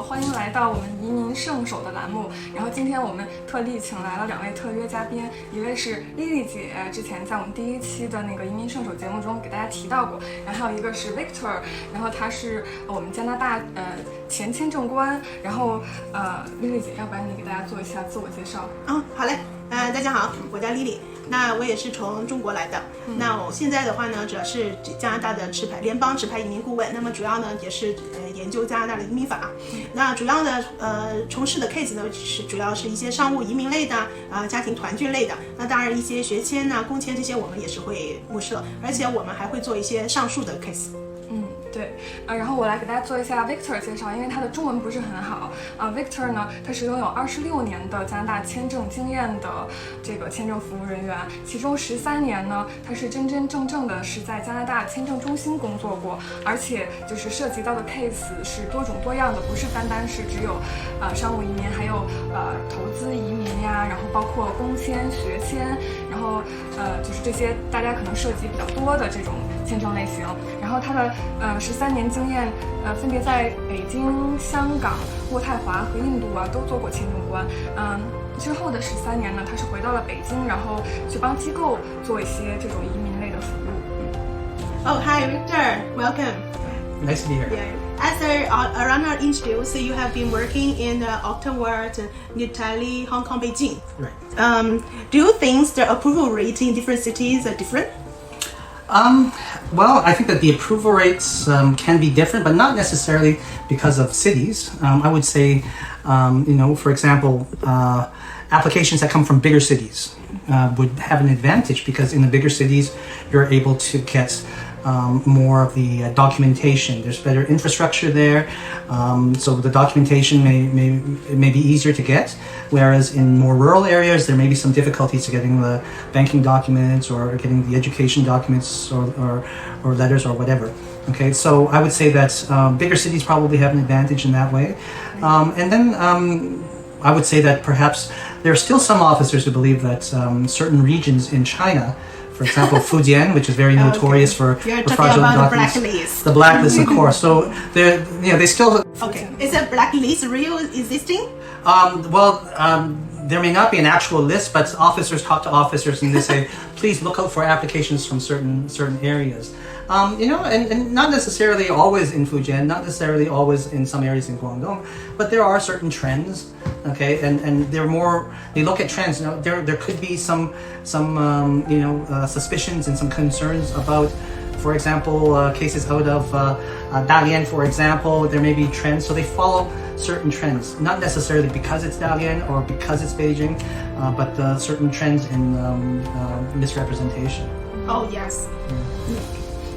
欢迎来到我们移民圣手的栏目。然后今天我们特地请来了2位特约嘉宾，一位是丽丽姐，之前在我们第1期的那个移民圣手节目中给大家提到过，然后还有一个是 Victor， 然后他是我们加拿大前签证官。然后丽丽姐，要不然你给大家做一下自我介绍？好嘞，大家好，我叫丽丽。那我也是从中国来的。那我现在的话呢，主要是加拿大的联邦持牌移民顾问。那么主要呢也是研究加拿大的移民法。那主要呢从事的 case 呢主要是一些商务移民类的家庭团聚类的。那当然一些学签工签这些我们也是会目视，而且我们还会做一些上诉的 case。对，然后我来给大家做一下 Victor 介绍，因为他的中文不是很好。Victor 呢，他是拥有26年的加拿大签证经验的这个签证服务人员，其中13年呢，他是真真正正的是在加拿大签证中心工作过，而且就是涉及到的 case 是多种多样的，不是单是只有商务移民，还有投资移民呀，然后包括工签、学签，然后就是这些大家可能涉及比较多的这种签证类型。然后他的13年经验，分别在北京、香港、渥太华和印度都做过签证官。之后的13年呢，他是回到了北京，然后去帮机构做一些这种移民类的服务。Hi Victor, welcome. Nice to be here. Yeah. As around our introduce, you have been working in Ottawa, New Delhi, Hong Kong, Beijing. Right. Do you think the approval rate in different cities are different? Well, I think that the approval rates can be different, but not necessarily because of cities. I would say, for example, applications that come from bigger cities would have an advantage because in the bigger cities, you're able to get more of the documentation. There's better infrastructure there, so the documentation may be easier to get. Whereas in more rural areas, there may be some difficulties to getting the banking documents or getting the education documents or letters or whatever. Okay, so I would say that bigger cities probably have an advantage in that way. And then I would say that perhaps there are still some officers who believe that certain regions in China, for example, Fujian, which is very notorious for fraudulent documents. The blacklist. The blacklist, of course. So they still. Okay, is a blacklist real existing? There may not be an actual list, but officers talk to officers and they say, please look out for applications from certain areas. And not necessarily always in Fujian, not necessarily always in some areas in Guangdong, but there are certain trends, okay, and they look at trends. There could be some suspicions and some concerns about, for example, cases out of Dalian, for example. There may be trends, so they follow certain trends, not necessarily because it's Dalian or because it's Beijing, but certain trends in misrepresentation. Oh yes.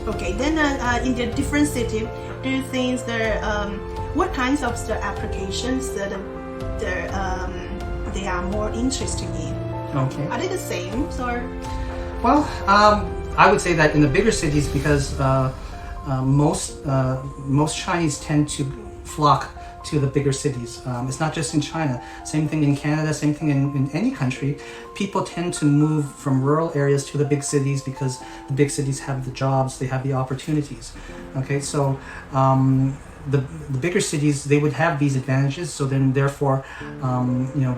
Okay, then in the different city, do you think what kinds of the applications that they are more interested in? Okay. Are they the same or? Well, I would say that in the bigger cities, because most Chinese tend to flock to the bigger cities. It's not just in China. Same thing in Canada, same thing in any country. People tend to move from rural areas to the big cities because the big cities have the jobs, they have the opportunities. Okay, so the bigger cities, they would have these advantages, so then therefore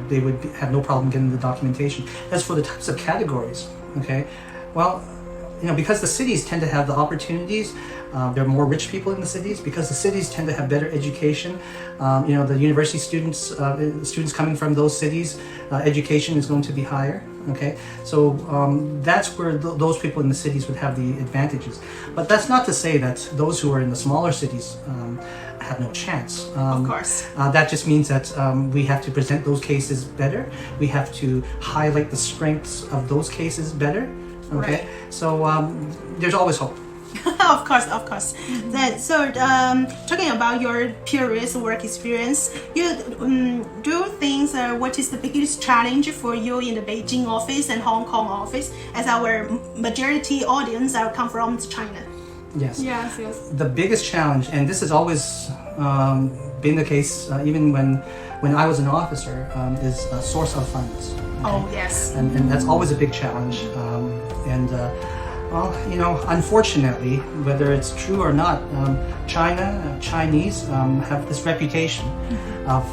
they would have no problem getting the documentation. As for the types of categories, okay, well, because the cities tend to have the opportunities, there are more rich people in the cities. Because the cities tend to have better education, the university students coming from those cities, education is going to be higher. Okay, so that's where those people in the cities would have the advantages. But that's not to say that those who are in the smaller cities have no chance. Of course. That just means that we have to present those cases better. We have to highlight the strengths of those cases better. Okay, right. So there's always hope. Of course. Then, so talking about your previous work experience, do you think what is the biggest challenge for you in the Beijing office and Hong Kong office, as our majority audience come from China? Yes. Yes. The biggest challenge, and this has always been the case even when I was an officer, is source of funds. Okay? Oh yes. And that's always a big challenge. Well, unfortunately, whether it's true or not, Chinese have this reputation of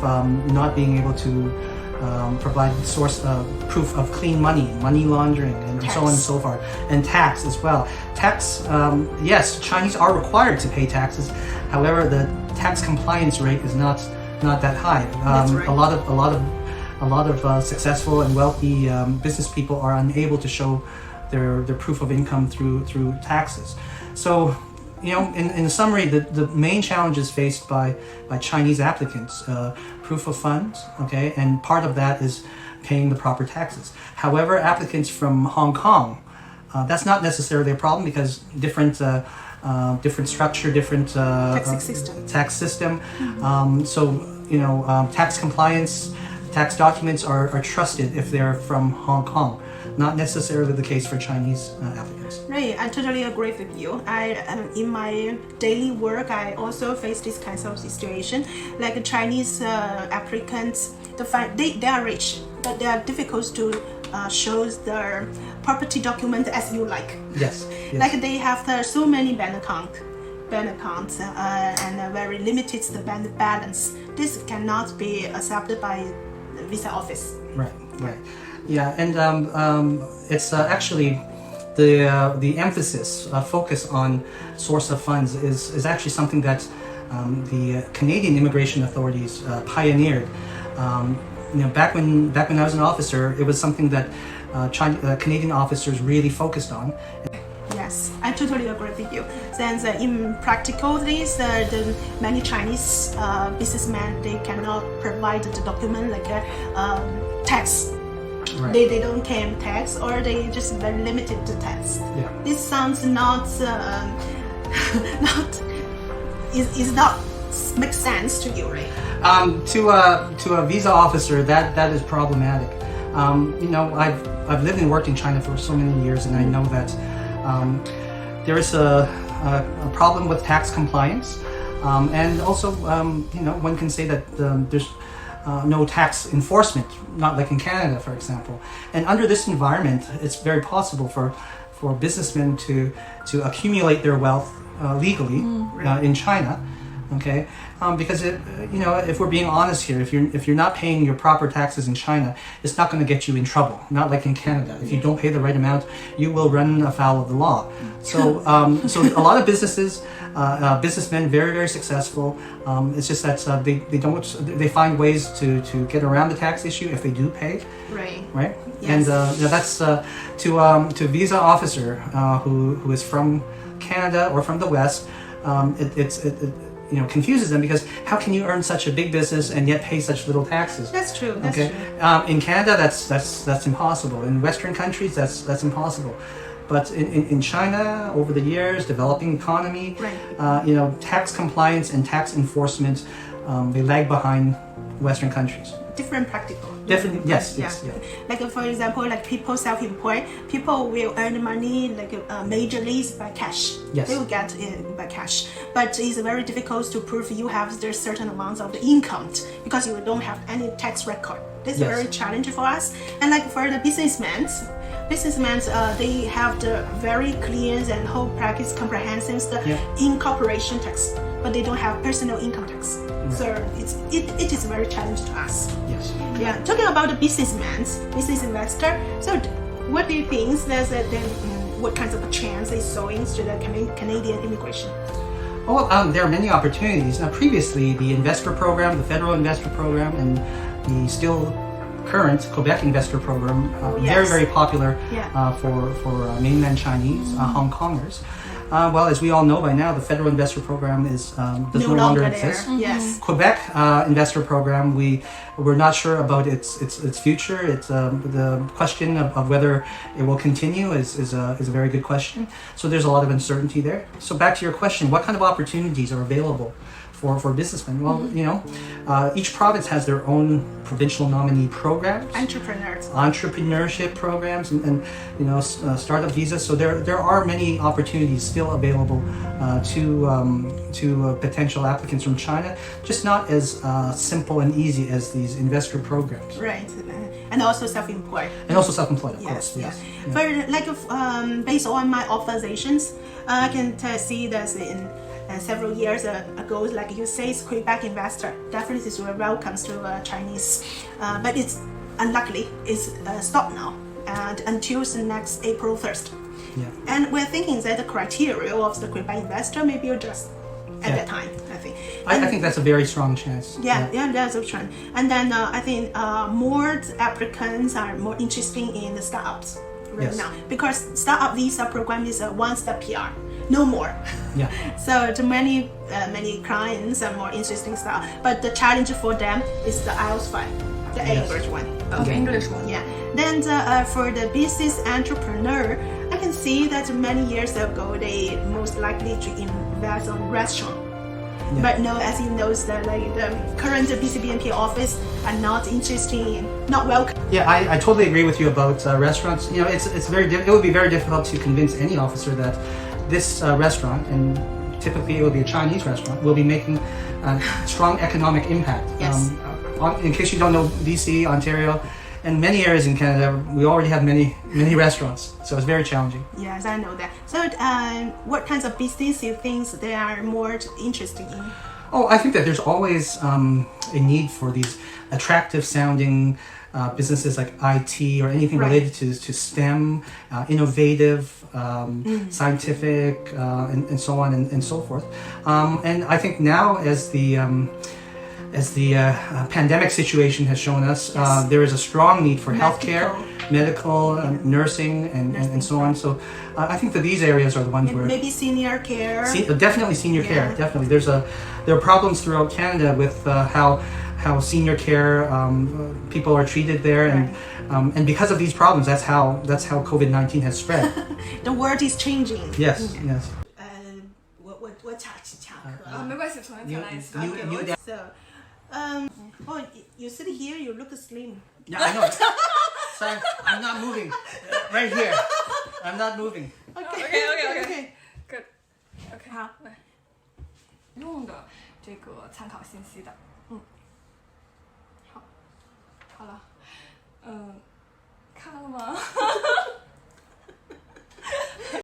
not being able to provide proof of clean money laundering, and so on and so forth, and tax as well. Tax, yes, Chinese are required to pay taxes. However, the tax compliance rate is not that high. That's right. A lot of successful and wealthy business people are unable to show their proof of income through taxes. So, in summary, the main challenges faced by Chinese applicants, proof of funds, okay, and part of that is paying the proper taxes. However, applicants from Hong Kong, that's not necessarily a problem because different structure, different tax system. Tax compliance, tax documents are trusted if they're from Hong Kong. Not necessarily the case for Chinese applicants. Right, I totally agree with you. In my daily work, I also face this kind of situation. Like Chinese applicants, they are rich, but they are difficult to show their property document as you like. Yes. Like they have so many bank accounts and very limited the bank balance. This cannot be accepted by the visa office. Right. Yeah, and it's actually the emphasis, focus on source of funds is actually something that the Canadian immigration authorities pioneered. Back when I was an officer, it was something that Canadian officers really focused on. Yes, I totally agree with you. Since in practicalities, the many Chinese businessmen, they cannot provide the document like tax. Right. They don't claim tax, or they just very limited to tax. Yeah. This sounds not makes sense to you, right? To a visa officer, that is problematic. I've lived and worked in China for so many years, and I know that there is a problem with tax compliance, and also one can say that there's no tax enforcement, not like in Canada, for example. And under this environment, it's very possible for businessmen to accumulate their wealth legally in China. Okay, because if we're being honest here, if you're not paying your proper taxes in China, it's not going to get you in trouble. Not like in Canada. If you don't pay the right amount, you will run afoul of the law. So a lot of businessmen, very, very successful. It's just that they find ways to get around the tax issue if they do pay. Right. Yes. And that's to a visa officer who is from Canada or from the West. It confuses them, because how can you earn such a big business and yet pay such little taxes? That's true. That's true. In Canada, that's impossible. In Western countries, that's impossible. But in China, over the years, developing economy, tax compliance and tax enforcement, they lag behind Western countries. Different practical. Different, yes. Like for example, like people self-employed, people will earn money like majorly by cash. Yes. They will get it by cash, but it's very difficult to prove you have the certain amounts of the income because you don't have any tax record. This is very challenging for us. And like for the businessmen, they have the very clear and whole practice comprehensive incorporation tax, but they don't have personal income tax. So it is very challenging to us. Yes. Yeah. Talking about the business investor. So what do you think? What kinds of chance is showing to the Canadian immigration? Well, there are many opportunities. Previously, the investor program, the federal investor program, and the still current Quebec investor program, very, very popular for mainland Chinese, Hong Kongers. Well, as we all know by now, the federal investor program does no longer exist. Yes. Quebec investor program, we're not sure about its future. It's the question of whether it will continue is a very good question. So there's a lot of uncertainty there. So back to your question, what kind of opportunities are available for businessmen? Well, each province has their own provincial nominee programs, entrepreneurship programs, and startup visas. So there are many opportunities still available to potential applicants from China, just not as simple and easy as these investor programs. Right. and also self-employed. And also self-employed, of Yes, course. yeah. Yes. For like based on my observations, I can see that in several years ago, like you say, Quebec investor definitely is welcomes to Chinese, but it's unluckily it's stopped now and until the next April 1st. Yeah. And we're thinking that the criteria of the Quebec investor may be adjusted at that time, I think. I think that's a very strong chance. Yeah, that's a trend. And then I think more applicants are more interested in the startups right now because startup visa program is a one-step PR, no more. Yeah. So to many clients are more interesting stuff. But the challenge for them is the IELTS 5, the English one. Okay. English one. Yeah. Then for the business entrepreneur, I can see that many years ago they most likely to invest on restaurant. Yeah. But no, as you know, the current BCBNP office are not interested in, not welcome. Yeah, I totally agree with you about restaurants. You know, it would be very difficult to convince any officer that this restaurant, and typically it will be a Chinese restaurant, will be making a strong economic impact. Yes. In case you don't know, BC, Ontario, and many areas in Canada, we already have many restaurants, so it's very challenging. Yes, I know that. So what kinds of business you think they are more interested in? Oh, I think that there's always a need for these attractive sounding businesses like IT or anything related to STEM, innovative, scientific, and so on and so forth. And I think now as the pandemic situation has shown us, there is a strong need for healthcare, medical, nursing, and so on. So I think that these areas are the ones where maybe senior care. Definitely senior care. Definitely, there are problems throughout Canada with how senior care people are treated there, and because of these problems, that's how COVID-19 has spread. The world is changing. Yes, yes. 我查课。没关系，重新再来一次。So, oh, you sit here, you look slim. Yeah, I know. Sorry, I'm not moving. Right here. I'm not moving. Okay. Good. OK， 好，来用的这个参考信息的。